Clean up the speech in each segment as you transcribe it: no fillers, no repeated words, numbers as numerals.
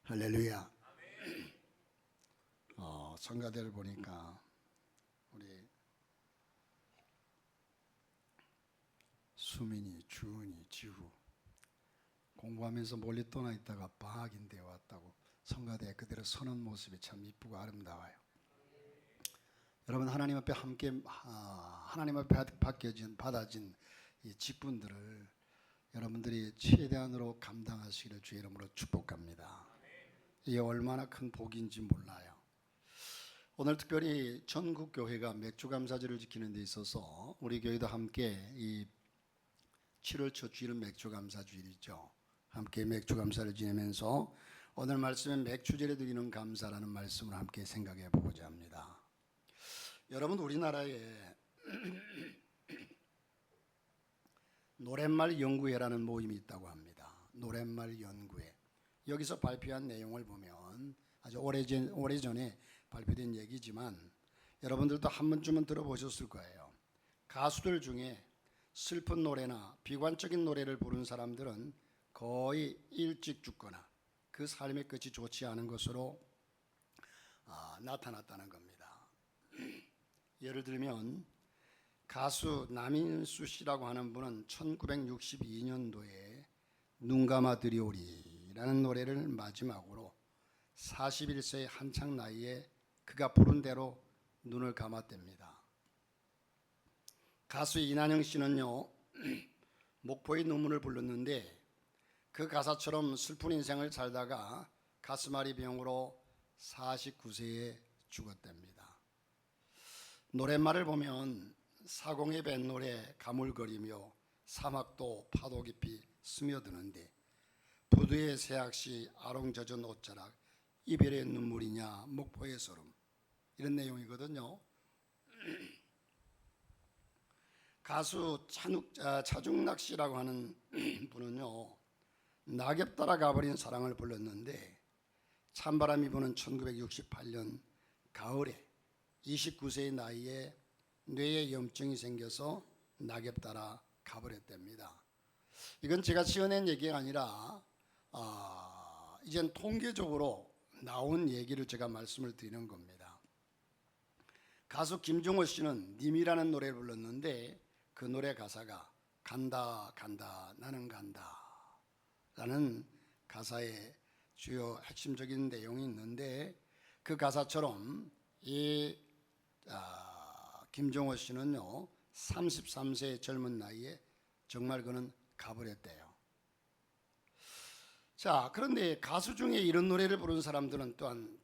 할렐루야. 성가대를 보니까 우리 수민이, 주은이, 지후 공부하면서 멀리 떠나 있다가 방학인데 왔다고 성가대에 그대로 서는 모습이 참 이쁘고 아름다워요. 여러분, 하나님 앞에 함께 하나님 앞에 받아진 이 직분들을 여러분들이 최대한으로 감당하시기를 주의 이름으로 축복합니다. 이게 얼마나 큰 복인지 몰라요. 오늘 특별히 전국 교회가 맥주감사절을 지키는 데 있어서 우리 교회도 함께 이 7월 첫 주일은 맥주감사주일이죠. 함께 맥주감사를 지내면서 오늘 말씀은 맥주절에 드리는 감사라는 말씀을 함께 생각해 보고자 합니다. 여러분, 우리나라에 노랫말 연구회라는 모임이 있다고 합니다. 노랫말 연구회. 여기서 발표한 내용을 보면 아주 오래전에 발표된 얘기지만 여러분들도 한 번쯤은 들어보셨을 거예요. 가수들 중에 슬픈 노래나 비관적인 노래를 부른 사람들은 거의 일찍 죽거나 그 삶의 끝이 좋지 않은 것으로 나타났다는 겁니다. 예를 들면 가수 남인수 씨라고 하는 분은 1962년도에 눈 감아 드리오리라는 노래를 마지막으로 41세의 한창 나이에 그가 부른 대로 눈을 감았답니다. 가수 이난영 씨는요, 목포의 눈물을 불렀는데 그 가사처럼 슬픈 인생을 살다가 가슴앓이 병으로 49세에 죽었답니다. 노랫말을 보면 사공의 뱃노래 가물거리며 사막도 파도 깊이 스며드는데 부두의 새악시 아롱젖은 옷자락 이별의 눈물이냐 목포의 소름, 이런 내용이거든요. 가수 차중락 씨라고 하는 분은요, 낙엽 따라 가버린 사랑을 불렀는데 찬바람이 부는 1968년 가을에 29세의 나이에 뇌에 염증이 생겨서 낙엽 따라 가버렸답니다. 이건 제가 지어낸 얘기가 아니라 이젠 통계적으로 나온 얘기를 제가 말씀을 드리는 겁니다. 가수 김종호 씨는 님이라는 노래를 불렀는데 그 노래 가사가 간다 간다 나는 간다 라는 가사의 주요 핵심적인 내용이 있는데 그 가사처럼 이 김종호 씨는요 33세의 젊은 나이에 정말 그는 가버렸대요. 자, 그런데 가수 중에 이런 노래를 부른 사람들은 또한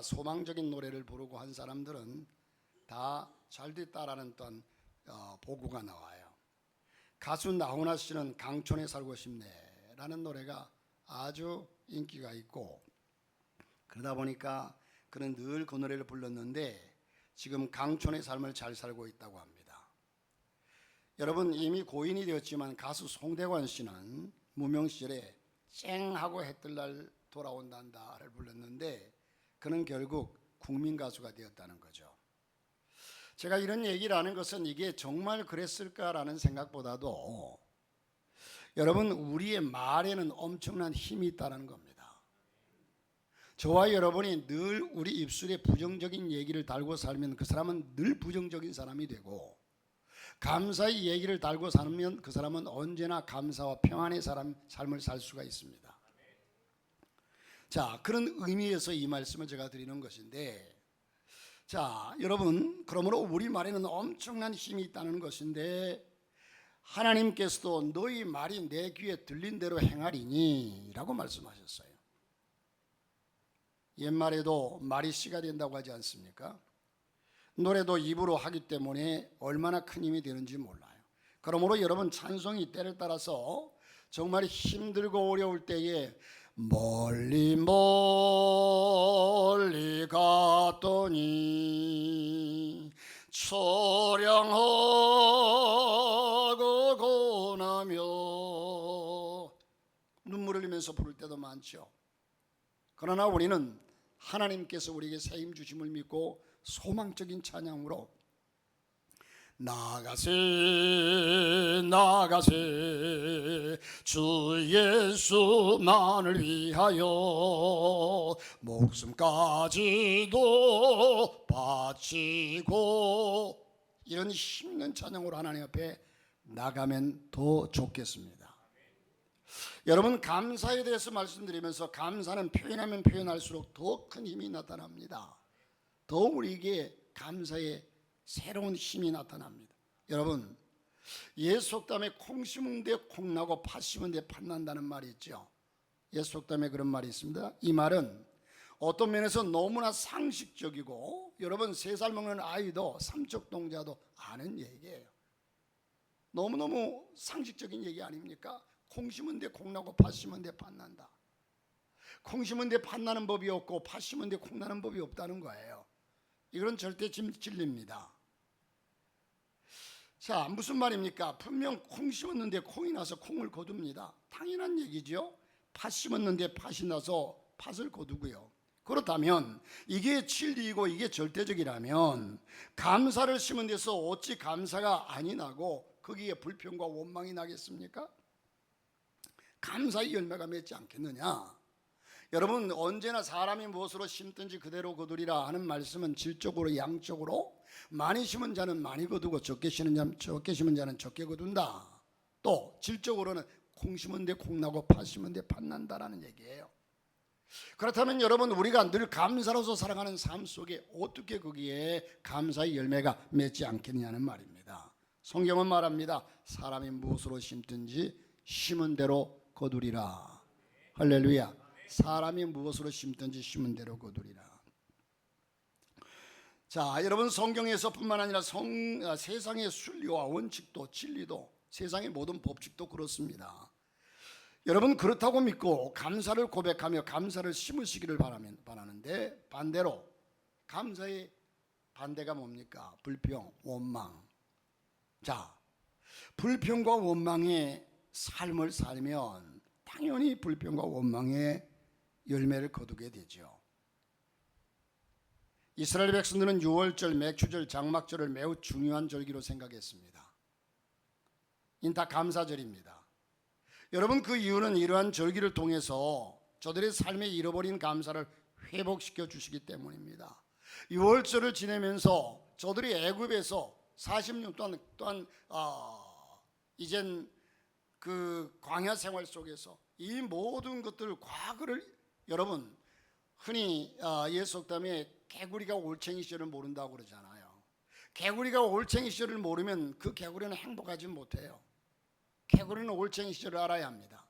소망적인 노래를 부르고 한 사람들은 다 잘 됐다라는 또한 보고가 나와요. 가수 나훈아 씨는 강촌에 살고 싶네라는 노래가 아주 인기가 있고 그러다 보니까 그는 늘 그 노래를 불렀는데 지금 강촌의 삶을 잘 살고 있다고 합니다. 여러분, 이미 고인이 되었지만 가수 송대관 씨는 무명 시절에 쨍하고 해뜰날 돌아온단다를 불렀는데 그는 결국 국민 가수가 되었다는 거죠. 제가 이런 얘기를 하는 것은 이게 정말 그랬을까라는 생각보다도 여러분, 우리의 말에는 엄청난 힘이 있다는 겁니다. 저와 여러분이 늘 우리 입술에 부정적인 얘기를 달고 살면 그 사람은 늘 부정적인 사람이 되고, 감사의 얘기를 달고 살면 그 사람은 언제나 감사와 평안의 삶을 살 수가 있습니다. 자, 그런 의미에서 이 말씀을 제가 드리는 것인데, 자, 여러분, 그러므로 우리 말에는 엄청난 힘이 있다는 것인데 하나님께서도 너희 말이 내 귀에 들린 대로 행하리니 라고 말씀하셨어요. 옛말에도 말이 씨가 된다고 하지 않습니까? 노래도 입으로 하기 때문에 얼마나 큰 힘이 되는지 몰라요. 그러므로 여러분, 찬송이 때를 따라서 정말 힘들고 어려울 때에 멀리 멀리 갔더니 초량하고 고나며 눈물을 흘리면서 부를 때도 많죠. 그러나 우리는 하나님께서 우리에게 새 힘 주심을 믿고 소망적인 찬양으로 나가세 나가세 주 예수만을 위하여 목숨까지도 바치고, 이런 힘있는 찬양으로 하나님 앞에 나가면 더 좋겠습니다. 여러분, 감사에 대해서 말씀드리면서 감사는 표현하면 표현할수록 더 큰 힘이 나타납니다. 더욱 우리에게 감사의 새로운 힘이 나타납니다. 여러분, 옛 속담에 콩 심은 데 콩나고 팥 심은 데 팥 난다는 말이 있죠. 옛 속담에 그런 말이 있습니다. 이 말은 어떤 면에서 너무나 상식적이고, 여러분 3살 먹는 아이도 삼척동자도 아는 얘기예요. 너무너무 상식적인 얘기 아닙니까? 콩 심은 데 콩 나고 팥 심은 데 팥 난다. 콩 심은 데 팥 나는 법이 없고 팥 심은 데 콩 나는 법이 없다는 거예요. 이건 절대 진리입니다. 자, 무슨 말입니까? 분명 콩 심었는데 콩이 나서 콩을 거둡니다. 당연한 얘기죠. 팥 심었는데 팥이 나서 팥을 거두고요. 그렇다면 이게 진리이고 이게 절대적이라면 감사를 심은 데서 어찌 감사가 아니 나고 거기에 불평과 원망이 나겠습니까? 감사의 열매가 맺지 않겠느냐? 여러분, 언제나 사람이 무엇으로 심든지 그대로 거두리라 하는 말씀은 질적으로 양적으로 많이 심은 자는 많이 거두고 적게 심은 자는 적게 거둔다. 또 질적으로는 콩 심은 데 콩 나고 팥 심은 데 팥 난다라는 얘기예요. 그렇다면 여러분, 우리가 늘 감사로서 살아가는 삶 속에 어떻게 거기에 감사의 열매가 맺지 않겠느냐는 말입니다. 성경은 말합니다. 사람이 무엇으로 심든지 심은 대로 거두리라. 할렐루야. 사람이 무엇으로 심든지 심은 대로 거두리라. 자, 여러분, 성경에서 뿐만 아니라 세상의 순리와 원칙도 진리도 세상의 모든 법칙도 그렇습니다. 여러분, 그렇다고 믿고 감사를 고백하며 감사를 심으시기를 바라는데, 반대로 감사의 반대가 뭡니까? 불평, 원망. 자, 불평과 원망의 삶을 살면 당연히 불평과 원망의 열매를 거두게 되죠. 이스라엘 백성들은 유월절, 맥추절, 장막절을 매우 중요한 절기로 생각했습니다. 이는 다 감사절입니다. 여러분, 그 이유는 이러한 절기를 통해서 저들의 삶에 잃어버린 감사를 회복시켜 주시기 때문입니다. 유월절을 지내면서 저들이 애굽에서 40년 동안 이젠 그 광야 생활 속에서 이 모든 것들, 과거를, 여러분 흔히 옛 속담에 개구리가 올챙이 시절을 모른다고 그러잖아요. 개구리가 올챙이 시절을 모르면 그 개구리는 행복하지 못해요. 개구리는 올챙이 시절을 알아야 합니다.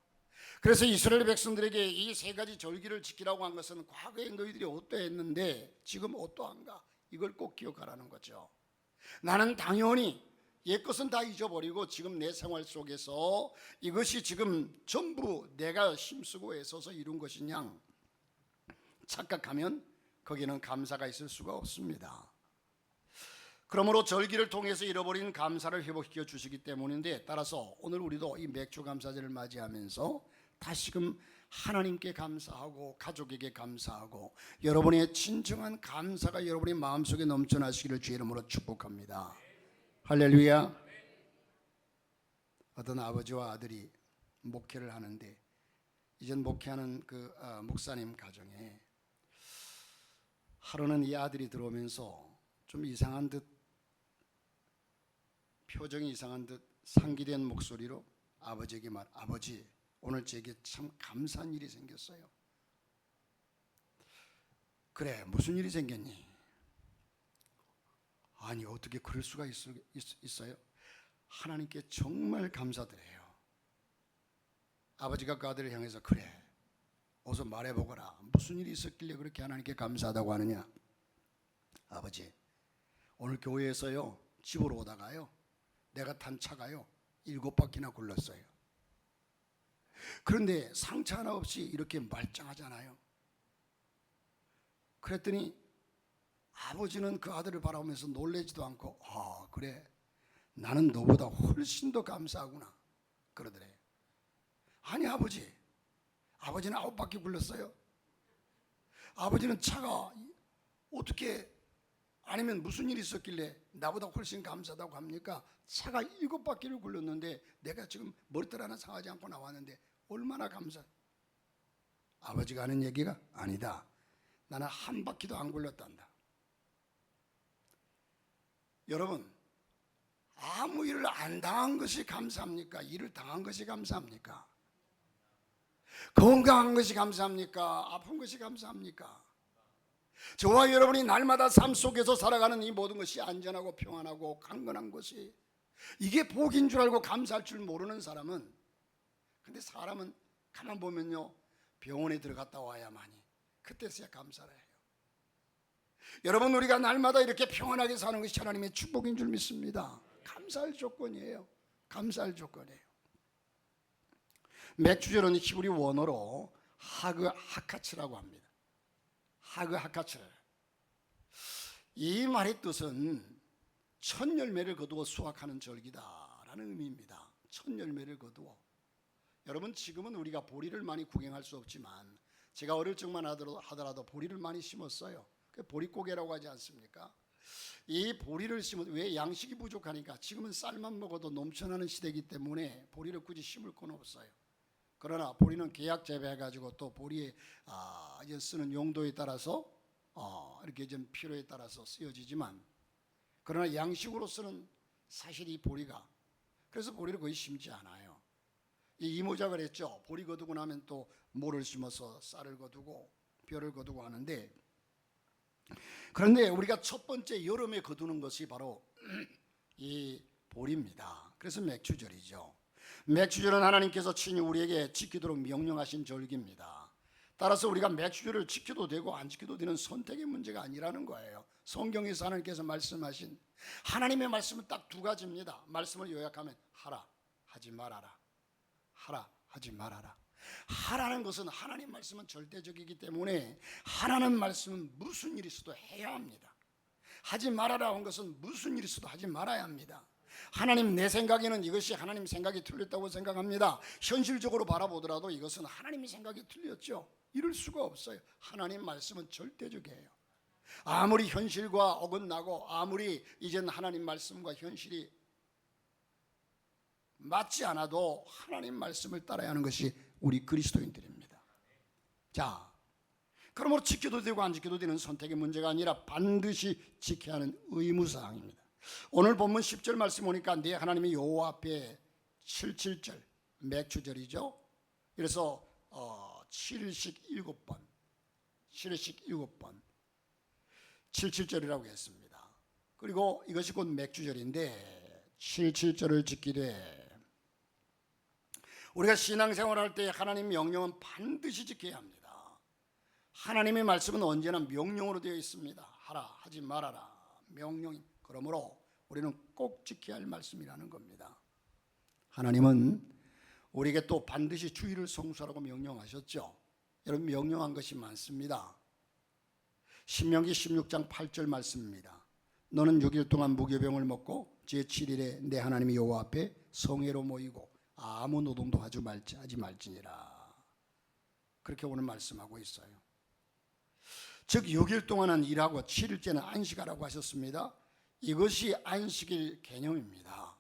그래서 이스라엘 백성들에게 이 3가지 절기를 지키라고 한 것은 과거에 너희들이 어떠했는데 지금 어떠한가, 이걸 꼭 기억하라는 거죠. 나는 당연히 옛 것은 다 잊어버리고 지금 내 생활 속에서 이것이 지금 전부 내가 힘쓰고 애써서 이룬 것이냐 착각하면 거기는 감사가 있을 수가 없습니다. 그러므로 절기를 통해서 잃어버린 감사를 회복시켜 주시기 때문인데, 따라서 오늘 우리도 이 맥주 감사절을 맞이하면서 다시금 하나님께 감사하고 가족에게 감사하고 여러분의 진정한 감사가 여러분의 마음속에 넘쳐나시기를 주의 이름으로 축복합니다. 할렐루야. 어떤 아버지와 아들이 목회를 하는데, 이전 목회하는 그 목사님 가정에 하루는 이 아들이 들어오면서 좀 이상한 듯, 표정이 이상한 듯 상기된 목소리로 아버지에게 아버지, 오늘 제게 참 감사한 일이 생겼어요. 그래, 무슨 일이 생겼니? 아니, 어떻게 그럴 수가 있어요? 하나님께 정말 감사드려요. 아버지가 그 아들을 향해서, 그래, 어서 말해보거라. 무슨 일이 있었길래 그렇게 하나님께 감사하다고 하느냐? 아버지, 오늘 교회에서요, 집으로 오다가요, 내가 탄 차가요 7바퀴나 굴렀어요. 그런데 상처 하나 없이 이렇게 말짱하잖아요. 그랬더니 아버지는 그 아들을 바라보면서 놀라지도 않고, 아, 그래, 나는 너보다 훨씬 더 감사하구나 그러더래. 아니, 아버지는 9바퀴 굴렀어요. 아버지는 차가 어떻게 아니면 무슨 일이 있었길래 나보다 훨씬 감사하다고 합니까? 차가 7바퀴를 굴렀는데 내가 지금 머리털 하나 상하지 않고 나왔는데 얼마나 감사. 아버지가 하는 얘기가 아니다. 나는 한 바퀴도 안 굴렀단다. 여러분, 아무 일을 안 당한 것이 감사합니까? 일을 당한 것이 감사합니까? 건강한 것이 감사합니까? 아픈 것이 감사합니까? 저와 여러분이 날마다 삶 속에서 살아가는 이 모든 것이 안전하고 평안하고 강건한 것이, 이게 복인 줄 알고 감사할 줄 모르는 사람은, 근데 사람은 가만 보면요, 병원에 들어갔다 와야만이 그때서야 감사를 해요. 여러분, 우리가 날마다 이렇게 평안하게 사는 것이 하나님의 축복인 줄 믿습니다. 감사할 조건이에요. 감사할 조건이에요. 맥주절은 히브리 원어로 하그 하카츠라고 합니다. 하그 하카츠. 이 말의 뜻은 첫 열매를 거두어 수확하는 절기다라는 의미입니다. 첫 열매를 거두어. 여러분, 지금은 우리가 보리를 많이 구경할 수 없지만 제가 어릴 적만 하더라도 보리를 많이 심었어요. 보릿고개라고 하지 않습니까? 이 보리를 심은, 왜? 양식이 부족하니까. 지금은 쌀만 먹어도 넘쳐나는 시대이기 때문에 보리를 굳이 심을 건 없어요. 그러나 보리는 계약 재배해가지고 또 보리에 쓰는 용도에 따라서 이렇게 좀 필요에 따라서 쓰여지지만, 그러나 양식으로서는 사실 이 보리가, 그래서 보리를 거의 심지 않아요. 이 이모작을 했죠. 보리 거두고 나면 또 모를 심어서 쌀을 거두고 벼를 거두고 하는데, 그런데 우리가 첫 번째 여름에 거두는 것이 바로 이 보리입니다. 그래서 맥주절이죠. 맥주절은 하나님께서 친히 우리에게 지키도록 명령하신 절기입니다. 따라서 우리가 맥주절을 지켜도 되고 안 지켜도 되는 선택의 문제가 아니라는 거예요. 성경에서 하나님께서 말씀하신 하나님의 말씀은 딱 두 가지입니다. 말씀을 요약하면 하라, 하지 말아라. 하라, 하지 말아라. 하라는 것은, 하나님 말씀은 절대적이기 때문에 하라는 말씀은 무슨 일이 있어도 해야 합니다. 하지 말아라 한 것은 무슨 일이 있어도 하지 말아야 합니다. 하나님, 내 생각에는 이것이 하나님 생각이 틀렸다고 생각합니다. 현실적으로 바라보더라도 이것은 하나님의 생각이 틀렸죠. 이럴 수가 없어요. 하나님 말씀은 절대적이에요. 아무리 현실과 어긋나고 아무리 이젠 하나님 말씀과 현실이 맞지 않아도 하나님 말씀을 따라야 하는 것이 우리 그리스도인들입니다. 자, 그러므로 지켜도 되고 안 지켜도 되는 선택의 문제가 아니라 반드시 지켜야 하는 의무사항입니다. 오늘 본문 10절 말씀 보니까 내 하나님의 여호와 앞에 77절, 맥주절이죠. 그래서 7식 7번, 7식 7번 77절이라고 했습니다. 그리고 이것이 곧 맥주절인데 77절을 지키되, 우리가 신앙생활할 때 하나님 명령은 반드시 지켜야 합니다. 하나님의 말씀은 언제나 명령으로 되어 있습니다. 하라, 하지 말아라, 명령이. 그러므로 우리는 꼭 지켜야 할 말씀이라는 겁니다. 하나님은 우리에게 또 반드시 주일을 성수하라고 명령하셨죠. 여러분, 명령한 것이 많습니다. 신명기 16장 8절 말씀입니다. 너는 6일 동안 무교병을 먹고 제7일에 내 하나님 여호와 앞에 성회로 모이고 아무 노동도 하지 말지니라. 그렇게 오늘 말씀하고 있어요. 즉 6일 동안은 일하고 7일째는 안식하라고 하셨습니다. 이것이 안식일 개념입니다.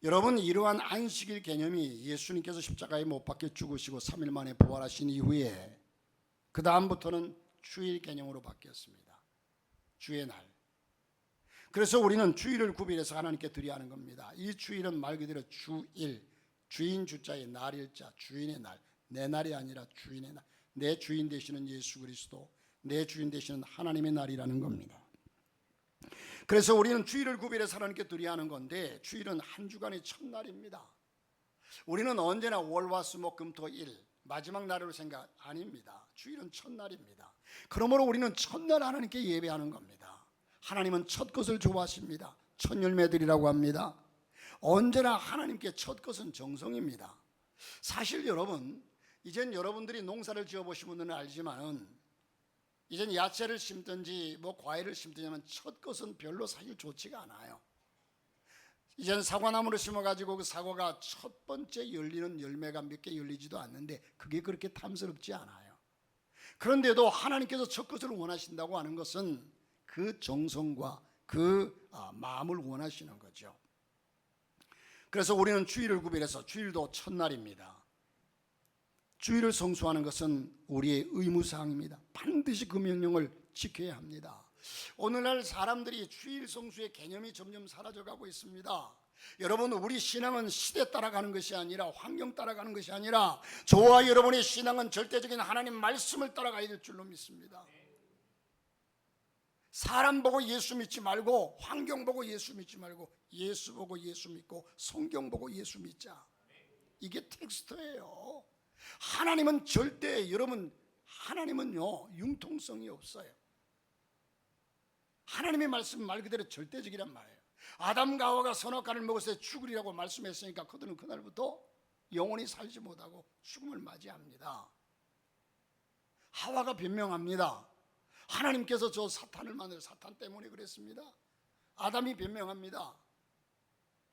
여러분, 이러한 안식일 개념이 예수님께서 십자가에 못 박혀 죽으시고 3일 만에 부활하신 이후에 그 다음부터는 주일 개념으로 바뀌었습니다. 주의 날. 그래서 우리는 주일을 구별해서 하나님께 드려야 하는 겁니다. 이 주일은 말 그대로 주일, 주인 주자의 날일자, 주인의 날. 내 날이 아니라 주인의 날. 내 주인 되시는 예수 그리스도, 내 주인 되시는 하나님의 날이라는 겁니다. 그래서 우리는 주일을 구별해서 하나님께 드려야 하는 건데, 주일은 한 주간의 첫날입니다. 우리는 언제나 월화수목금토일 마지막 날으로 생각 아닙니다. 주일은 첫날입니다. 그러므로 우리는 첫날 하나님께 예배하는 겁니다. 하나님은 첫 것을 좋아하십니다. 첫 열매들이라고 합니다. 언제나 하나님께 첫 것은 정성입니다. 사실 여러분, 이젠 여러분들이 농사를 지어보시면 알지만은, 이젠 야채를 심든지 뭐 과일을 심든지 하면 첫 것은 별로 사실 좋지가 않아요. 이젠 사과나무를 심어가지고 그 사과가 첫 번째 열리는 열매가 몇 개 열리지도 않는데 그게 그렇게 탐스럽지 않아요. 그런데도 하나님께서 첫 것을 원하신다고 하는 것은 그 정성과 그 마음을 원하시는 거죠. 그래서 우리는 주일을 구별해서 주일도 첫날입니다. 주일을 성수하는 것은 우리의 의무사항입니다. 반드시 그 명령을 지켜야 합니다. 오늘날 사람들이 주일 성수의 개념이 점점 사라져가고 있습니다. 여러분, 우리 신앙은 시대 따라가는 것이 아니라, 환경 따라가는 것이 아니라, 저와 여러분의 신앙은 절대적인 하나님 말씀을 따라가야 될 줄로 믿습니다. 사람 보고 예수 믿지 말고, 환경 보고 예수 믿지 말고, 예수 보고 예수 믿고, 성경 보고 예수 믿자. 이게 텍스트예요. 하나님은 절대, 여러분, 하나님은요 융통성이 없어요. 하나님의 말씀은 말 그대로 절대적이란 말이에요. 아담과 하와가 선악과를 먹었을 때 죽으리라고 말씀했으니까 그들은 그날부터 영원히 살지 못하고 죽음을 맞이합니다. 하와가 변명합니다. 하나님께서 저 사탄을 만들어 사탄 때문에 그랬습니다. 아담이 변명합니다.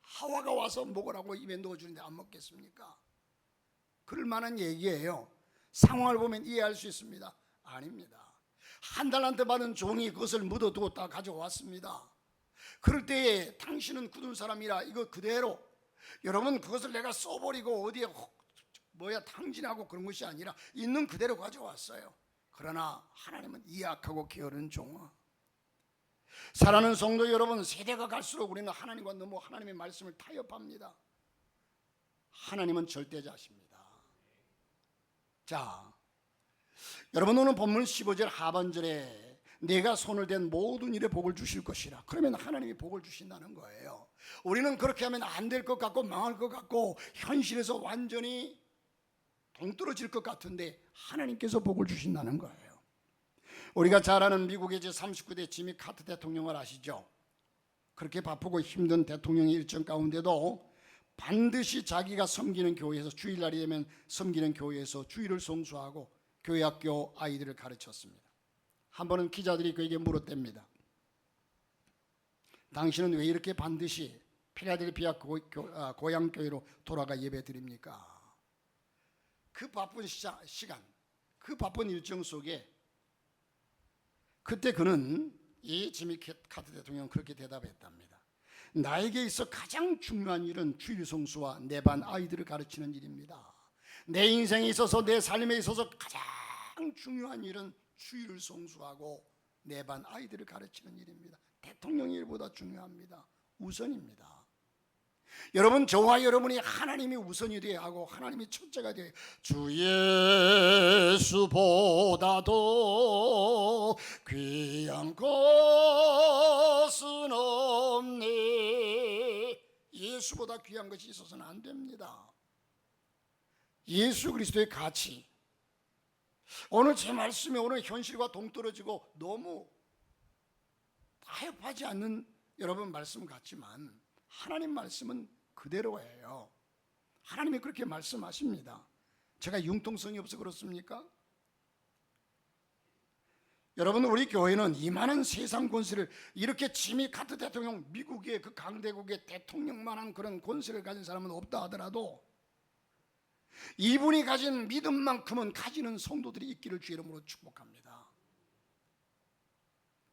하와가 와서 먹으라고 입에 넣어주는데 안 먹겠습니까? 그럴 만한 얘기예요. 상황을 보면 이해할 수 있습니다. 아닙니다. 한 달란트 받은 종이 그것을 묻어두고 다 가져왔습니다. 그럴 때에 당신은 굳은 사람이라 이거 그대로, 여러분 그것을 내가 써버리고 어디에 탕진하고 그런 것이 아니라 있는 그대로 가져왔어요. 그러나 하나님은 이 악하고 게으른 종아, 사랑하는 성도 여러분, 세대가 갈수록 우리는 하나님과 너무 하나님의 말씀을 타협합니다. 하나님은 절대자십니다. 자, 여러분, 오늘 본문 15절 하반절에 내가 손을 댄 모든 일에 복을 주실 것이라, 그러면 하나님이 복을 주신다는 거예요. 우리는 그렇게 하면 안 될 것 같고 망할 것 같고 현실에서 완전히 동떨어질 것 같은데 하나님께서 복을 주신다는 거예요. 우리가 잘 아는 미국의 제39대 지미 카터 대통령을 아시죠? 그렇게 바쁘고 힘든 대통령의 일정 가운데도 반드시 자기가 섬기는 교회에서, 주일날이 되면 섬기는 교회에서 주일을 성수하고 교회 학교 아이들을 가르쳤습니다. 한 번은 기자들이 그에게 물었답니다. 당신은 왜 이렇게 반드시 필라델피아 고향 교회로 돌아가 예배 드립니까? 그 바쁜 시간, 그 바쁜 일정 속에 그때 그는, 이 지미 카터 대통령은 그렇게 대답했답니다. 나에게 있어 가장 중요한 일은 주일 성수와 내 반 아이들을 가르치는 일입니다. 내 인생에 있어서, 내 삶에 있어서 가장 중요한 일은 주일을 성수하고 내 반 아이들을 가르치는 일입니다. 대통령 일보다 중요합니다. 우선입니다. 여러분, 저와 여러분이 하나님이 우선이 되어야 하고 하나님이 첫째가 되어야 해요. 주 예수보다도 귀한 것은 없네. 예수보다 귀한 것이 있어서는 안 됩니다. 예수 그리스도의 가치, 오늘 제 말씀에 오늘 현실과 동떨어지고 너무 타협하지 않는 여러분 말씀 같지만 하나님 말씀은 그대로예요. 하나님이 그렇게 말씀하십니다. 제가 융통성이 없어 그렇습니까? 여러분, 우리 교회는 이만한 세상 권세를, 이렇게 지미 카터 대통령, 미국의 그 강대국의 대통령만한 그런 권세를 가진 사람은 없다 하더라도 이분이 가진 믿음만큼은 가지는 성도들이 있기를 주의 이름으로 축복합니다.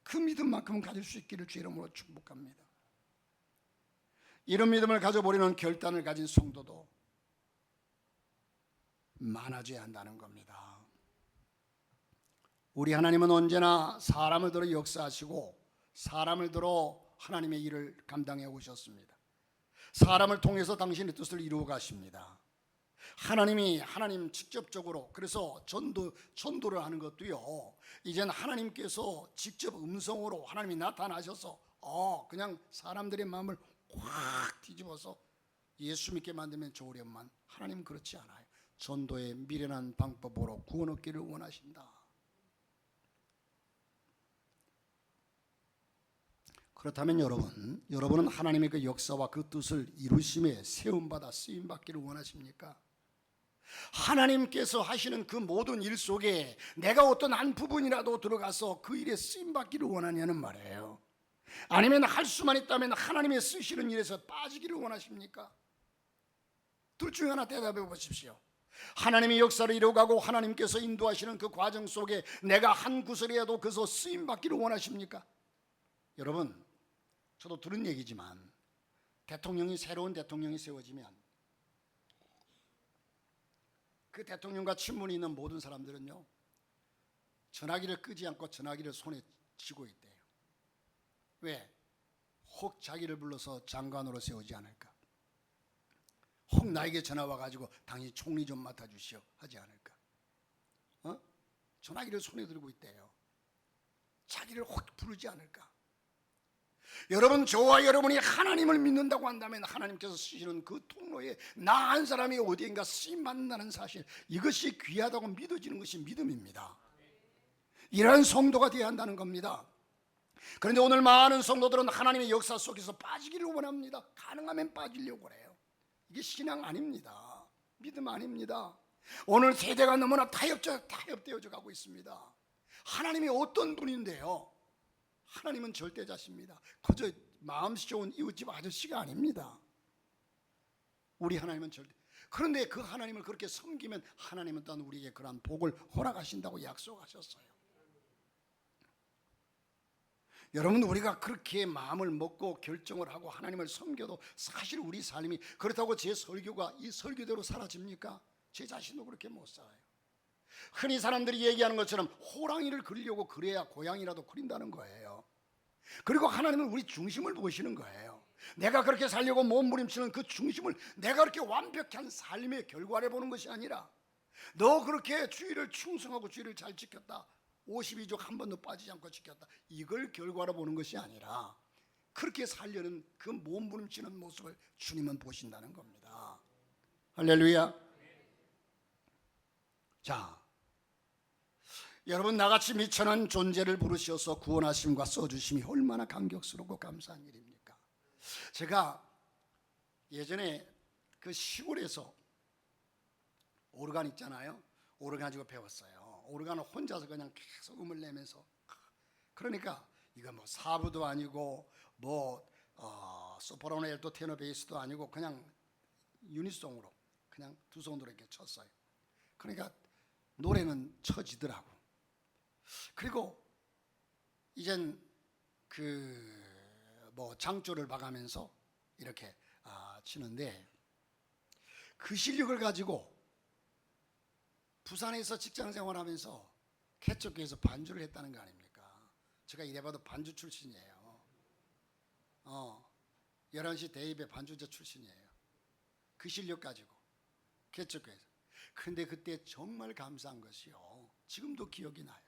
그 믿음만큼은 가질 수 있기를 주의 이름으로 축복합니다. 이런 믿음을 가져버리는 결단을 가진 성도도 많아져야 한다는 겁니다. 우리 하나님은 언제나 사람을 들어 역사하시고 사람을 들어 하나님의 일을 감당해 오셨습니다. 사람을 통해서 당신의 뜻을 이루어 가십니다. 하나님 직접적으로, 그래서 전도를 하는 것도요, 이젠 하나님께서 직접 음성으로 하나님이 나타나셔서 그냥 사람들의 마음을 확 뒤집어서 예수 믿게 만들면 좋으련만, 하나님은 그렇지 않아요. 전도의 미련한 방법으로 구원 얻기를 원하신다. 그렇다면 여러분은 하나님의 그 역사와 그 뜻을 이루심에 세움받아 쓰임받기를 원하십니까? 하나님께서 하시는 그 모든 일 속에 내가 어떤 한 부분이라도 들어가서 그 일에 쓰임받기를 원하냐는 말이에요. 아니면 할 수만 있다면 하나님의 쓰시는 일에서 빠지기를 원하십니까? 둘 중에 하나 대답해 보십시오. 하나님의 역사를 이루어가고 하나님께서 인도하시는 그 과정 속에 내가 한 구설이라도 그서 쓰임받기를 원하십니까? 여러분, 저도 들은 얘기지만 새로운 대통령이 세워지면 그 대통령과 친분이 있는 모든 사람들은요, 전화기를 끄지 않고 전화기를 손에 쥐고 있대요. 왜? 혹 자기를 불러서 장관으로 세우지 않을까? 혹 나에게 전화 와가지고 당신 총리 좀 맡아주시오 하지 않을까? 전화기를 손에 들고 있대요. 자기를 혹 부르지 않을까? 여러분, 저와 여러분이 하나님을 믿는다고 한다면 하나님께서 쓰시는 그 통로에 나 한 사람이 어디인가 쓰임받는다는 사실, 이것이 귀하다고 믿어지는 것이 믿음입니다. 이러한 성도가 되어야 한다는 겁니다. 그런데 오늘 많은 성도들은 하나님의 역사 속에서 빠지기를 원합니다. 가능하면 빠지려고 해요. 이게 신앙 아닙니다. 믿음 아닙니다. 오늘 세대가 너무나 타협되어져 가고 있습니다. 하나님이 어떤 분인데요? 하나님은 절대자십니다. 그저 마음씨 좋은 이웃집 아저씨가 아닙니다. 우리 하나님은 절대. 그런데 그 하나님을 그렇게 섬기면 하나님은 또한 우리에게 그러한 복을 허락하신다고 약속하셨어요. 여러분, 우리가 그렇게 마음을 먹고 결정을 하고 하나님을 섬겨도 사실 우리 삶이, 그렇다고 제 설교가 이 설교대로 사라집니까? 제 자신도 그렇게 못 살아요. 흔히 사람들이 얘기하는 것처럼 호랑이를 그리려고 그래야 고양이라도 그린다는 거예요. 그리고 하나님은 우리 중심을 보시는 거예요. 내가 그렇게 살려고 몸부림치는 그 중심을, 내가 그렇게 완벽한 삶의 결과를 보는 것이 아니라, 너 그렇게 주의를 충성하고 주의를 잘 지켰다, 52족 한 번도 빠지지 않고 지켰다, 이걸 결과로 보는 것이 아니라 그렇게 살려는 그 몸부림치는 모습을 주님은 보신다는 겁니다. 할렐루야. 자, 여러분, 나같이 미천한 존재를 부르셔서 구원하심과 써주심이 얼마나 감격스럽고 감사한 일입니까? 제가 예전에 그 시골에서 오르간 있잖아요. 오르간 가지고 배웠어요. 오르간을 혼자서 그냥 계속 음을 내면서, 그러니까 이거 뭐 사부도 아니고 뭐 소프라노, 엘토, 테너, 베이스도 아니고 그냥 유니송으로 그냥 두 손으로 이렇게 쳤어요. 그러니까 노래는 쳐지더라고. 그리고 이젠 그 뭐 장조를 봐가면서 이렇게 치는데, 그 실력을 가지고 부산에서 직장 생활하면서 개척교회에서 반주를 했다는 거 아닙니까? 제가 이래봐도 반주 출신이에요. 11시 대입에 반주자 출신이에요. 그 실력 가지고 개척교회에서. 그런데 그때 정말 감사한 것이요, 지금도 기억이 나요.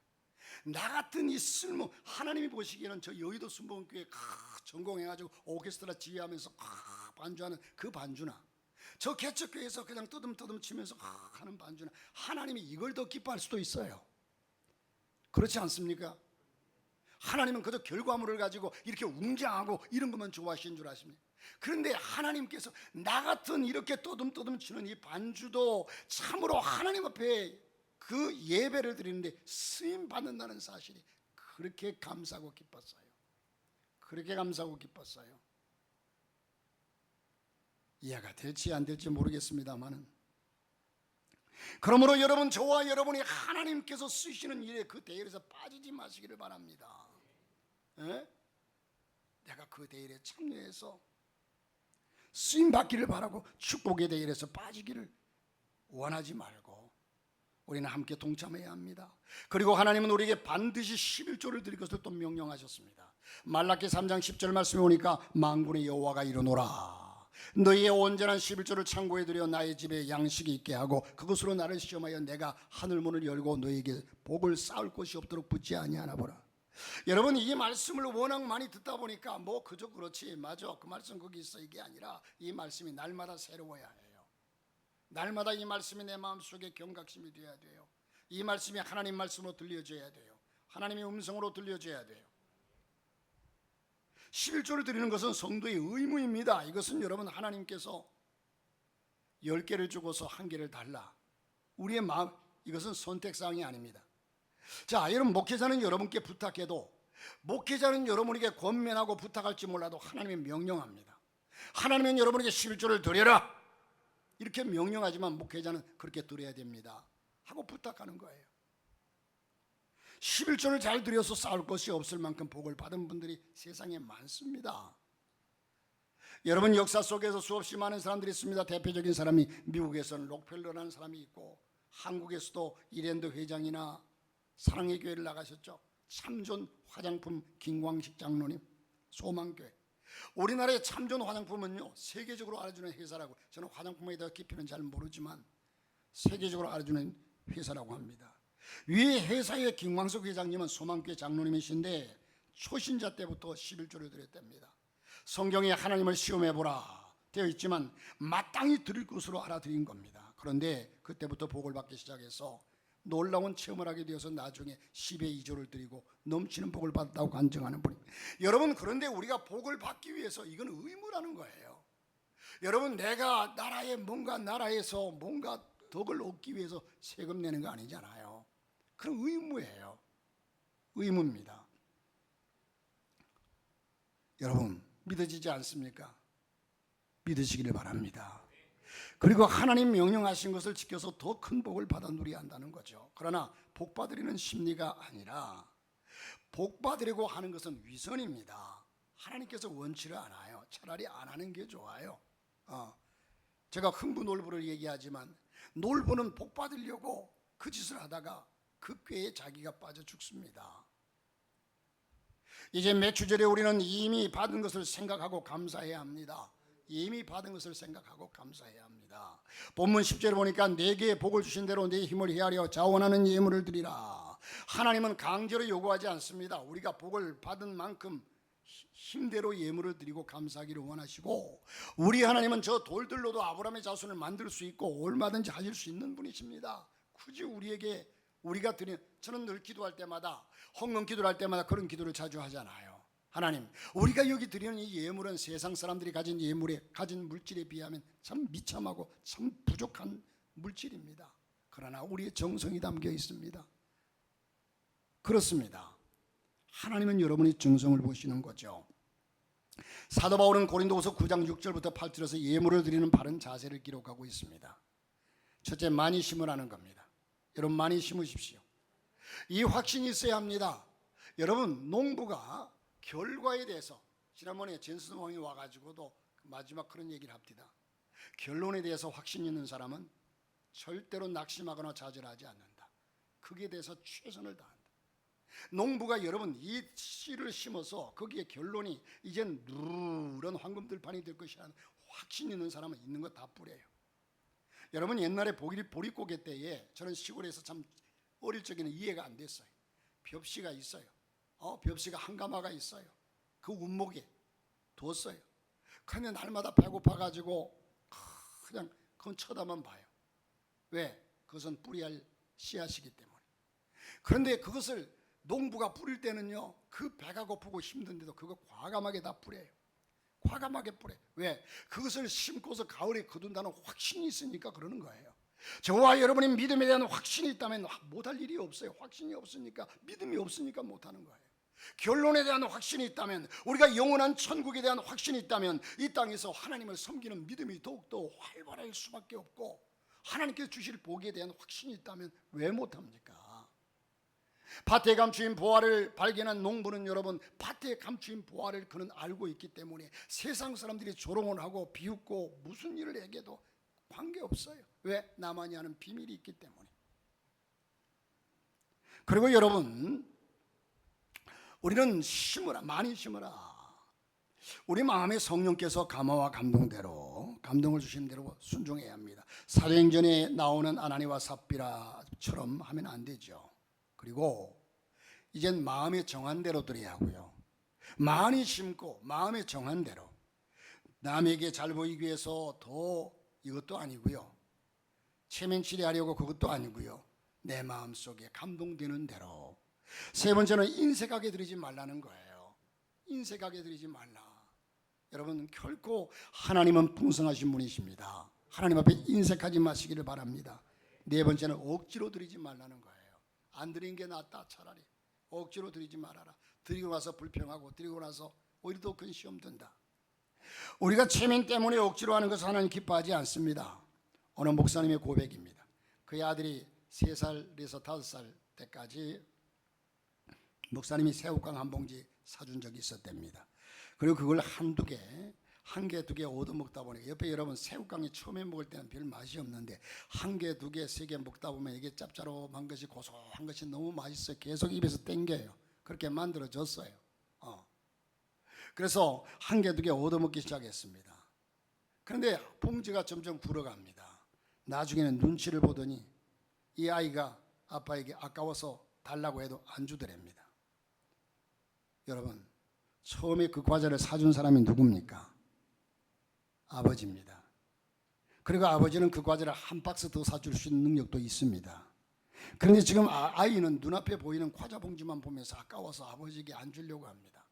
나 같은 이 하나님이 보시기에는 저 여의도 순복음교회 전공해가지고 오케스트라 지휘하면서 반주하는 그 반주나, 저 개척교회에서 그냥 떠듬떠듬 치면서 하는 반주나, 하나님이 이걸 더 기뻐할 수도 있어요. 그렇지 않습니까? 하나님은 그저 결과물을 가지고 이렇게 웅장하고 이런 것만 좋아하시는 줄 아십니까? 그런데 하나님께서 나 같은 이렇게 떠듬떠듬 치는 이 반주도 참으로 하나님 앞에 그 예배를 드리는데 쓰임 받는다는 사실이 그렇게 감사하고 기뻤어요. 그렇게 감사하고 기뻤어요. 이해가 될지 안 될지 모르겠습니다만은, 그러므로 여러분, 저와 여러분이 하나님께서 쓰시는 일에 그 대열에서 빠지지 마시기를 바랍니다. 내가 그 대열에 참여해서 쓰임 받기를 바라고 축복의 대열에서 빠지기를 원하지 말고 우리는 함께 동참해야 합니다. 그리고 하나님은 우리에게 반드시 11조를 드릴 것을 또 명령하셨습니다. 말라기 3장 10절 말씀에 오니까 만군의 여호와가 이르노라, 너희의 온전한 11조를 창고에 들여 나의 집에 양식이 있게 하고 그것으로 나를 시험하여 내가 하늘문을 열고 너희에게 복을 쌓을 곳이 없도록 붙지 아니하나 보라. 여러분, 이 말씀을 워낙 많이 듣다 보니까 뭐 그저 그렇지, 맞아, 그 말씀 거기 있어, 이게 아니라 이 말씀이 날마다 새로워야 해요. 날마다 이 말씀이 내 마음속에 경각심이 되어야 돼요. 이 말씀이 하나님 말씀으로 들려져야 돼요. 하나님의 음성으로 들려져야 돼요. 11조를 드리는 것은 성도의 의무입니다. 이것은 여러분, 하나님께서 10개를 주고서 1개를 달라, 우리의 마음, 이것은 선택사항이 아닙니다. 자, 여러분, 목회자는 여러분께 부탁해도, 목회자는 여러분에게 권면하고 부탁할지 몰라도 하나님이 명령합니다. 하나님은 여러분에게 11조를 드려라 이렇게 명령하지만 목회자는 그렇게 드려야 됩니다 하고 부탁하는 거예요. 11조를 잘 들여서 쌓을 것이 없을 만큼 복을 받은 분들이 세상에 많습니다. 여러분, 역사 속에서 수없이 많은 사람들이 있습니다. 대표적인 사람이 미국에서는 록펠러라는 사람이 있고, 한국에서도 이랜드 회장이나 사랑의 교회를 나가셨죠. 참존 화장품 김광식 장로님, 소망교회. 우리나라의 참존 화장품은요, 세계적으로 알아주는 회사라고, 저는 화장품에 대해 깊이는 잘 모르지만 세계적으로 알아주는 회사라고 합니다. 위 회사의 김광석 회장님은 소망교회 장로님이신데 초신자 때부터 11조를 드렸답니다. 성경에 하나님을 시험해보라 되어 있지만 마땅히 드릴 것으로 알아들인 겁니다. 그런데 그때부터 복을 받기 시작해서 놀라운 체험을 하게 되어서 나중에 10의 2조를 드리고 넘치는 복을 받았다고 간증하는 분입니다. 여러분, 그런데 우리가 복을 받기 위해서 이건 의무라는 거예요. 여러분, 내가 나라에서 뭔가 덕을 얻기 위해서 세금 내는 거 아니잖아요. 그런 의무예요. 의무입니다. 여러분, 믿어지지 않습니까? 믿으시기를 바랍니다. 그리고 하나님 명령하신 것을 지켜서 더 큰 복을 받아 누려야 한다는 거죠. 그러나 복 받으려는 심리가 아니라 복 받으려고 하는 것은 위선입니다. 하나님께서 원치를 않아요. 차라리 안 하는 게 좋아요. 제가 흥부 놀부를 얘기하지만 놀부는 복 받으려고 그 짓을 하다가 그 꾀에 자기가 빠져 죽습니다. 이제 매추절에 우리는 이미 받은 것을 생각하고 감사해야 합니다. 이미 받은 것을 생각하고 감사해야 합니다. 본문 10절에 보니까 내게 복을 주신 대로 내 힘을 헤아려 자원하는 예물을 드리라. 하나님은 강제로 요구하지 않습니다. 우리가 복을 받은 만큼 힘대로 예물을 드리고 감사하기를 원하시고, 우리 하나님은 저 돌들로도 아브라함의 자손을 만들 수 있고 얼마든지 하실 수 있는 분이십니다. 굳이 우리가 드린, 저는 늘 기도할 때마다, 헌금 기도를 할 때마다 그런 기도를 자주 하잖아요. 하나님, 우리가 여기 드리는 이 예물은 세상 사람들이 가진 가진 물질에 비하면 참 미참하고 참 부족한 물질입니다. 그러나 우리의 정성이 담겨 있습니다. 그렇습니다. 하나님은 여러분의 정성을 보시는 거죠. 사도 바울은 고린도후서 9장 6절부터 8절에서 예물을 드리는 바른 자세를 기록하고 있습니다. 첫째, 많이 심으라는 겁니다. 여러분, 많이 심으십시오. 이 확신이 있어야 합니다. 여러분, 농부가 결과에 대해서, 지난번에 전수왕이 와가지고도 마지막 그런 얘기를 합니다. 결론에 대해서 확신 있는 사람은 절대로 낙심하거나 좌절하지 않는다. 거기에 대해서 최선을 다한다. 농부가 여러분 이 씨를 심어서 거기에 결론이 이젠 누런 황금들판이 될 것이라는 확신 있는 사람은 있는 거 다 뿌려요. 여러분, 옛날에 보릿고개 때에 저는 시골에서 참 어릴 적에는 이해가 안 됐어요. 벽시가 있어요. 벽시가 한 가마가 있어요. 그 운목에 뒀어요. 그런데 날마다 배고파가지고 그냥 그건 쳐다만 봐요. 왜? 그것은 뿌리할 씨앗이기 때문에. 그런데 그것을 농부가 뿌릴 때는요, 그 배가 고프고 힘든데도 그거 과감하게 다 뿌려요. 과감하게 뿌려요. 왜? 그것을 심고서 가을에 거둔다는 확신이 있으니까 그러는 거예요. 저와 여러분의 믿음에 대한 확신이 있다면 못할 일이 없어요. 확신이 없으니까, 믿음이 없으니까 못하는 거예요. 결론에 대한 확신이 있다면, 우리가 영원한 천국에 대한 확신이 있다면 이 땅에서 하나님을 섬기는 믿음이 더욱더 활발할 수밖에 없고, 하나님께서 주실 복에 대한 확신이 있다면 왜 못합니까? 밭에 감추인 보화를 발견한 농부는 여러분, 밭에 감추인 보화를 그는 알고 있기 때문에 세상 사람들이 조롱을 하고 비웃고 무슨 일을 해도 관계없어요. 왜? 나만이 아는 비밀이 있기 때문에. 그리고 여러분, 우리는 심으라, 많이 심으라. 우리 마음에 성령께서 감화와 감동대로, 감동을 주신 대로 순종해야 합니다. 사도행전에 나오는 아나니와 삽비라처럼 하면 안 되죠. 그리고 이젠 마음에 정한 대로 드려야 하고요. 많이 심고 마음에 정한 대로, 남에게 잘 보이기 위해서 더 이것도 아니고요, 체면치레하려고 그것도 아니고요, 내 마음속에 감동되는 대로. 세 번째는 인색하게 드리지 말라는 거예요. 인색하게 드리지 말라. 여러분, 결코 하나님은 풍성하신 분이십니다. 하나님 앞에 인색하지 마시기를 바랍니다. 네 번째는 억지로 드리지 말라는 거예요. 안 드린 게 낫다. 차라리 억지로 드리지 말아라. 드리고 나서 불평하고, 드리고 나서 오히려 더 큰 시험 든다. 우리가 체면 때문에 억지로 하는 것을 하나님 기뻐하지 않습니다. 어느 목사님의 고백입니다. 그의 아들이 3살에서 5살 때까지 목사님이 새우깡 한 봉지 사준 적이 있었답니다. 그리고 그걸 한 개, 두 개 얻어먹다 보니까 옆에 여러분 새우깡이 처음에 먹을 때는 별 맛이 없는데 한 개, 두 개, 세 개 먹다 보면 이게 짭짤한 것이 고소한 것이 너무 맛있어요. 계속 입에서 땡겨요. 그렇게 만들어졌어요. 그래서 한 개, 두 개 얻어먹기 시작했습니다. 그런데 봉지가 점점 불어갑니다. 나중에는 눈치를 보더니 이 아이가 아빠에게 아까워서 달라고 해도 안 주더랍니다. 여러분, 처음에 그 과자를 사준 사람이 누굽니까? 아버지입니다. 그리고 아버지는 그 과자를 한 박스 더 사줄 수 있는 능력도 있습니다. 그런데 지금 아이는 눈앞에 보이는 과자 봉지만 보면서 아까워서 아버지에게 안 주려고 합니다.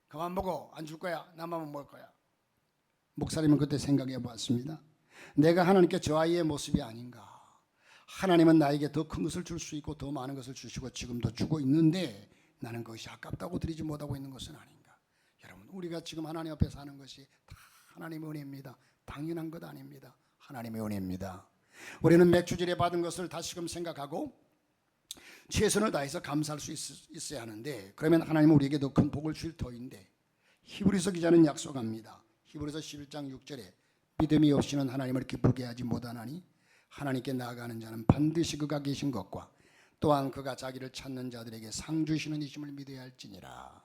그만 먹어. 안 줄 거야. 나만 먹을 거야. 목사님은 그때 생각해 보았습니다. 내가 하나님께 저 아이의 모습이 아닌가. 하나님은 나에게 더 큰 것을 줄 수 있고 더 많은 것을 주시고 지금도 주고 있는데 나는 그것이 아깝다고 드리지 못하고 있는 것은 아닌가. 여러분, 우리가 지금 하나님 앞에 사는 것이 다 하나님의 은혜입니다. 당연한 것 아닙니다. 하나님의 은혜입니다. 우리는 맥주질에 받은 것을 다시금 생각하고 최선을 다해서 감사할 수 있어야 하는데, 그러면 하나님은 우리에게 더 큰 복을 줄 터인데, 히브리서 기자는 약속합니다. 히브리서 11장 6절에 믿음이 없이는 하나님을 기쁘게 하지 못하나니 하나님께 나아가는 자는 반드시 그가 계신 것과 또한 그가 자기를 찾는 자들에게 상 주시는 이심을 믿어야 할지니라.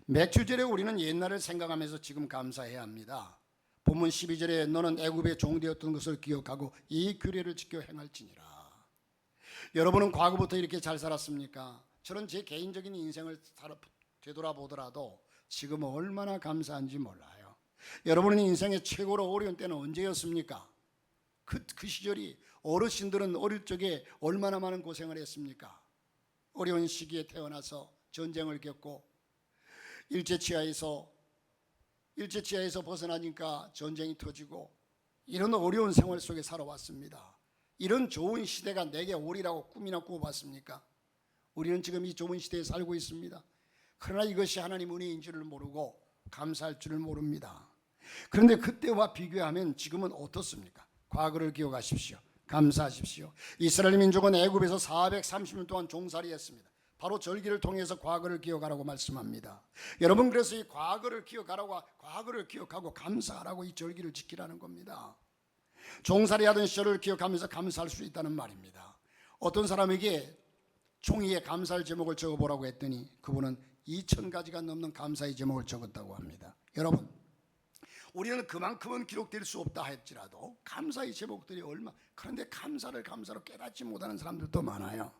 맥주절에 우리는 옛날을 생각하면서 지금 감사해야 합니다. 본문 12절에 너는 애굽의 종되었던 것을 기억하고 이 규례를 지켜 행할지니라. 여러분은 과거부터 이렇게 잘 살았습니까? 저는 제 개인적인 인생을 되돌아보더라도 지금 얼마나 감사한지 몰라요. 여러분의 인생의 최고로 어려운 때는 언제였습니까? 그 시절이, 어르신들은 어릴 적에 얼마나 많은 고생을 했습니까? 어려운 시기에 태어나서 전쟁을 겪고 일제치하에서 벗어나니까 전쟁이 터지고 이런 어려운 생활 속에 살아왔습니다. 이런 좋은 시대가 내게 오리라고 꿈이나 꾸어봤습니까? 우리는 지금 이 좋은 시대에 살고 있습니다. 그러나 이것이 하나님 은혜인 줄을 모르고 감사할 줄을 모릅니다. 그런데 그때와 비교하면 지금은 어떻습니까? 과거를 기억하십시오. 감사하십시오. 이스라엘 민족은 애굽에서 430년 동안 종살이했습니다. 바로 절기를 통해서 과거를 기억하라고 말씀합니다. 여러분, 그래서 이 과거를 기억하고 감사하라고 이 절기를 지키라는 겁니다. 종살이하던 시절을 기억하면서 감사할 수 있다는 말입니다. 어떤 사람에게 종이에 감사할 제목을 적어보라고 했더니 그분은 2000가지가 넘는 감사의 제목을 적었다고 합니다. 여러분, 우리는 그만큼은 기록될 수 없다 할지라도 감사의 제목들이 그런데 감사로 깨닫지 못하는 사람들도 많아요.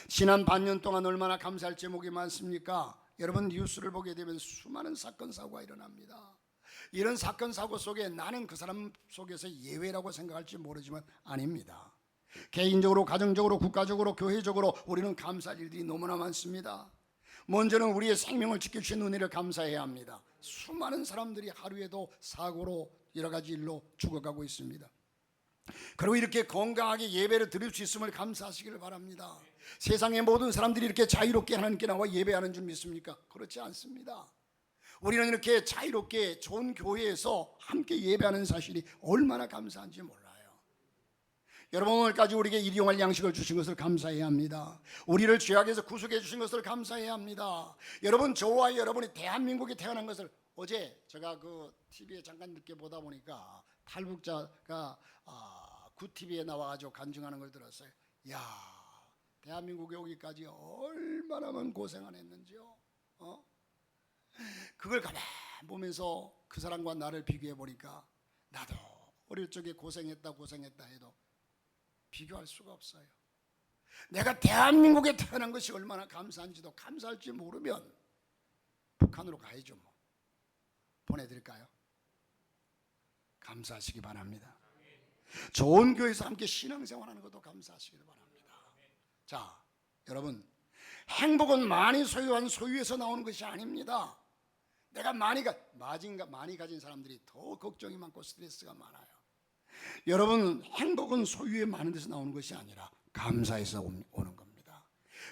지난 반년 동안 얼마나 감사할 제목이 많습니까? 여러분, 뉴스를 보게 되면 수많은 사건 사고가 일어납니다. 이런 사건 사고 속에 나는 그 사람 속에서 예외라고 생각할지 모르지만 아닙니다. 개인적으로, 가정적으로, 국가적으로, 교회적으로 우리는 감사할 일들이 너무나 많습니다. 먼저는 우리의 생명을 지켜주신 은혜를 감사해야 합니다. 수많은 사람들이 하루에도 사고로 여러 가지 일로 죽어가고 있습니다. 그리고 이렇게 건강하게 예배를 드릴 수 있음을 감사하시기를 바랍니다. 세상의 모든 사람들이 이렇게 자유롭게 하나님께 나와 예배하는 줄 믿습니까? 그렇지 않습니다. 우리는 이렇게 자유롭게 좋은 교회에서 함께 예배하는 사실이 얼마나 감사한지 몰라요. 여러분, 오늘까지 우리에게 일용할 양식을 주신 것을 감사해야 합니다. 우리를 죄악에서 구속해 주신 것을 감사해야 합니다. 여러분, 저와 여러분이 대한민국에 태어난 것을, 어제 제가 그 TV에 잠깐 늦게 보다 보니까 탈북자가 구TV에 나와가지고 간증하는 걸 들었어요. 야, 대한민국에 오기까지 얼마나 많은 고생을 했는지요. 그걸 가만 보면서 그 사람과 나를 비교해 보니까 나도 어릴 적에 고생했다 해도 비교할 수가 없어요. 내가 대한민국에 태어난 것이 얼마나 감사한지도 감사할지 모르면 북한으로 가야죠. 뭐 보내드릴까요? 감사하시기 바랍니다. 좋은 교회에서 함께 신앙생활하는 것도 감사하시기 바랍니다. 자, 여러분, 행복은 많이 소유한 소유에서 나오는 것이 아닙니다. 내가 많이 가진 사람들이 더 걱정이 많고 스트레스가 많아요. 여러분, 행복은 소유에 많은 데서 나오는 것이 아니라 감사에서 오는 겁니다.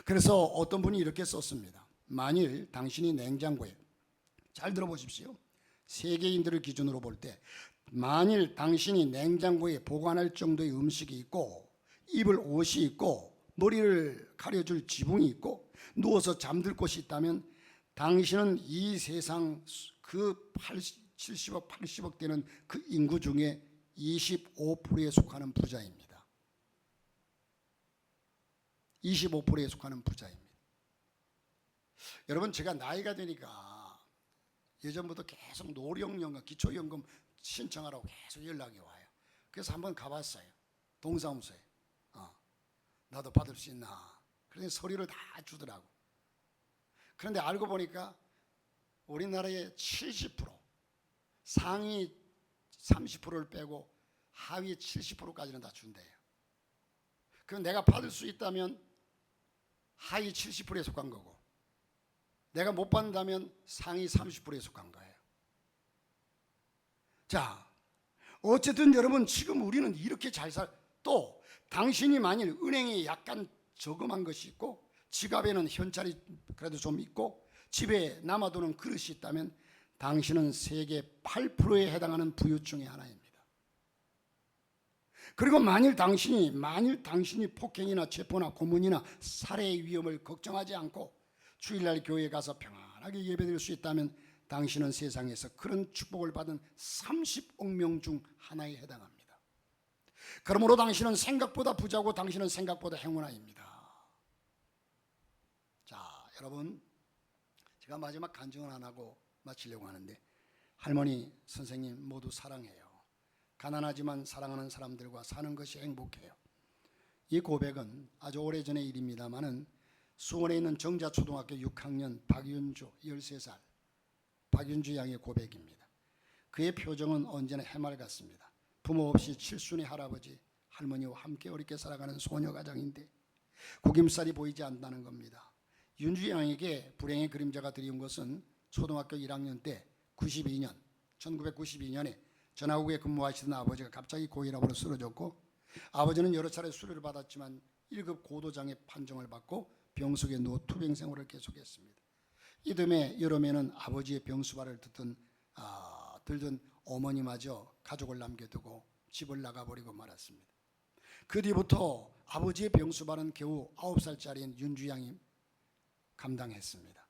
그래서 어떤 분이 이렇게 썼습니다. 만일 당신이 냉장고에, 잘 들어보십시오, 세계인들을 기준으로 볼 때 만일 당신이 냉장고에 보관할 정도의 음식이 있고 입을 옷이 있고 머리를 가려줄 지붕이 있고 누워서 잠들 곳이 있다면 당신은 이 세상 그 70억, 80억 되는 그 인구 중에 25%에 속하는 부자입니다. 25%에 속하는 부자입니다. 여러분, 제가 나이가 되니까 예전부터 계속 노령연금, 기초연금 신청하라고 계속 연락이 와요. 그래서 한번 가봤어요. 동사무소에. 나도 받을 수 있나. 그래서 서류를 다 주더라고. 그런데 알고 보니까 우리나라의 70%, 상위 30%를 빼고 하위 70%까지는 다 준대요. 그럼 내가 받을 수 있다면 하위 70%에 속한 거고, 내가 못 받는다면 상위 30%에 속한 거예요. 자, 어쨌든 여러분, 지금 우리는 이렇게 또 당신이 만일 은행에 약간 저금한 것이 있고 지갑에는 현찰이 그래도 좀 있고 집에 남아도는 그릇이 있다면 당신은 세계 8%에 해당하는 부유층의 하나입니다. 그리고 만일 당신이 폭행이나 체포나 고문이나 살해의 위험을 걱정하지 않고 주일날 교회에 가서 평안하게 예배드릴 수 있다면 당신은 세상에서 그런 축복을 받은 30억 명 중 하나에 해당합니다. 그러므로 당신은 생각보다 부자고 당신은 생각보다 행운아입니다. 자, 여러분, 제가 마지막 간증을 안 하고 마치려고 하는데, 할머니, 선생님 모두 사랑해요. 가난하지만 사랑하는 사람들과 사는 것이 행복해요. 이 고백은 아주 오래전의 일입니다마는 수원에 있는 정자초등학교 6학년 박윤주 13살 박윤주 양의 고백입니다. 그의 표정은 언제나 해말 같습니다. 부모 없이 칠순의 할아버지, 할머니와 함께 어렵게 살아가는 소녀가장인데 구김살이 보이지 않는다는 겁니다. 윤주 양에게 불행의 그림자가 드리운 것은 초등학교 1학년 때 1992년에 전화국에 근무하시던 아버지가 갑자기 고혈압으로 쓰러졌고, 아버지는 여러 차례 수술을 받았지만 1급 고도장애 판정을 받고 병석에 누워 투병 생활을 계속했습니다. 이듬해 여름에는 아버지의 병수발을 들던 어머니마저 가족을 남겨두고 집을 나가버리고 말았습니다. 그 뒤부터 아버지의 병수발은 겨우 9살짜리인 윤주양이 감당했습니다.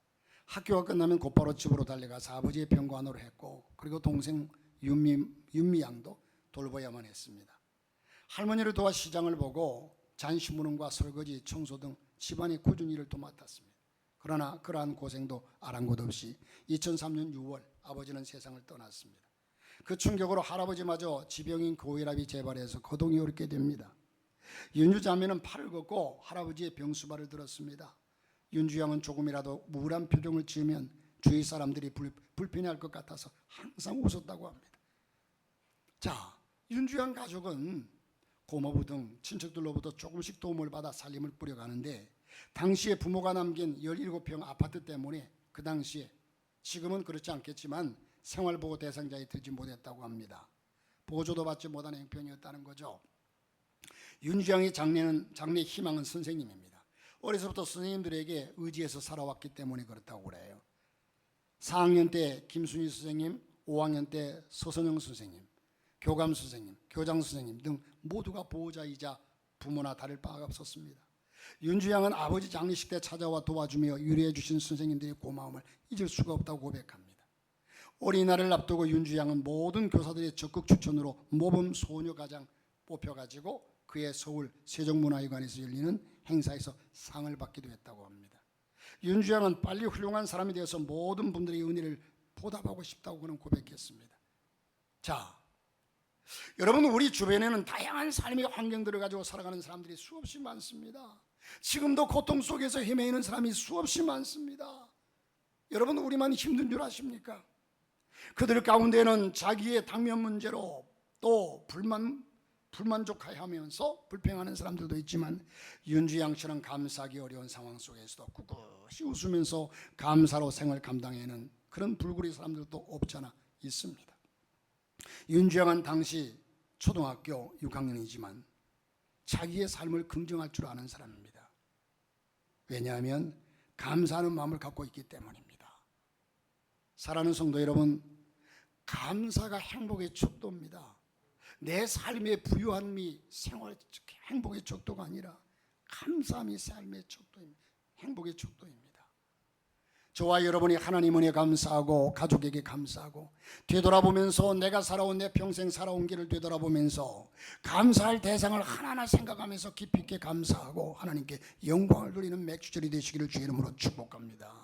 학교가 끝나면 곧바로 집으로 달려가서 아버지의 병관으로 했고, 그리고 동생 윤미양도 돌봐야만 했습니다. 할머니를 도와 시장을 보고 잔시무능과 설거지, 청소 등 집안의 꾸준히 일을 또 맡았습니다. 그러나 그러한 고생도 아랑곳 없이 2003년 6월 아버지는 세상을 떠났습니다. 그 충격으로 할아버지마저 지병인 고혈압이 재발해서 거동이 어렵게 됩니다. 윤주 자매는 팔을 걷고 할아버지의 병수발을 들었습니다. 윤주 양은 조금이라도 우울한 표정을 지으면 주위 사람들이 불편해할 것 같아서 항상 웃었다고 합니다. 자, 윤주 양 가족은 고모부 등 친척들로부터 조금씩 도움을 받아 살림을 꾸려가는데, 당시에 부모가 남긴 17평 아파트 때문에 그 당시에, 지금은 그렇지 않겠지만 생활보호 대상자에 들지 못했다고 합니다. 보조도 받지 못한 형편이었다는 거죠. 윤주 양의 장래 희망은 선생님입니다. 어려서부터 선생님들에게 의지해서 살아왔기 때문에 그렇다고 그래요. 4학년 때 김순희 선생님, 5학년 때 서선영 선생님, 교감 선생님, 교장 선생님 등 모두가 보호자이자 부모나 다를 바가 없었습니다. 윤주 양은 아버지 장례식 때 찾아와 도와주며 유래해 주신 선생님들의 고마움을 잊을 수가 없다고 고백합니다. 어린이날을 앞두고 윤주 양은 모든 교사들의 적극 추천으로 모범 소녀가장 뽑혀가지고 그의 서울 세종문화회관에서 열리는 행사에서 상을 받기도 했다고 합니다. 윤주 양은 빨리 훌륭한 사람이 되어서 모든 분들의 은혜를 보답하고 싶다고 그는 고백했습니다. 자, 여러분, 우리 주변에는 다양한 삶의 환경들을 가지고 살아가는 사람들이 수없이 많습니다. 지금도 고통 속에서 헤매이는 사람이 수없이 많습니다. 여러분, 우리만 힘든 줄 아십니까? 그들 가운데는 자기의 당면 문제로 또 불만족하면서 불평하는 사람들도 있지만, 윤주 양처럼 감사하기 어려운 상황 속에서도 꿋꿋이 웃으면서 감사로 생을 감당하는 그런 불구리 사람들도 없잖아 있습니다. 윤주 양은 당시 초등학교 6학년이지만 자기의 삶을 긍정할 줄 아는 사람입니다. 왜냐하면 감사하는 마음을 갖고 있기 때문입니다. 사랑하는 성도 여러분, 감사가 행복의 척도입니다. 내 삶의 부유함이 행복의 척도가 아니라 감사함이 삶의 척도입니다. 행복의 척도입니다. 저와 여러분이 하나님 은혜 감사하고 가족에게 감사하고 되돌아보면서 내가 살아온 내 평생 살아온 길을 되돌아보면서 감사할 대상을 하나하나 생각하면서 깊이 있게 감사하고 하나님께 영광을 돌리는 맥주절이 되시기를 주의 이름으로 축복합니다.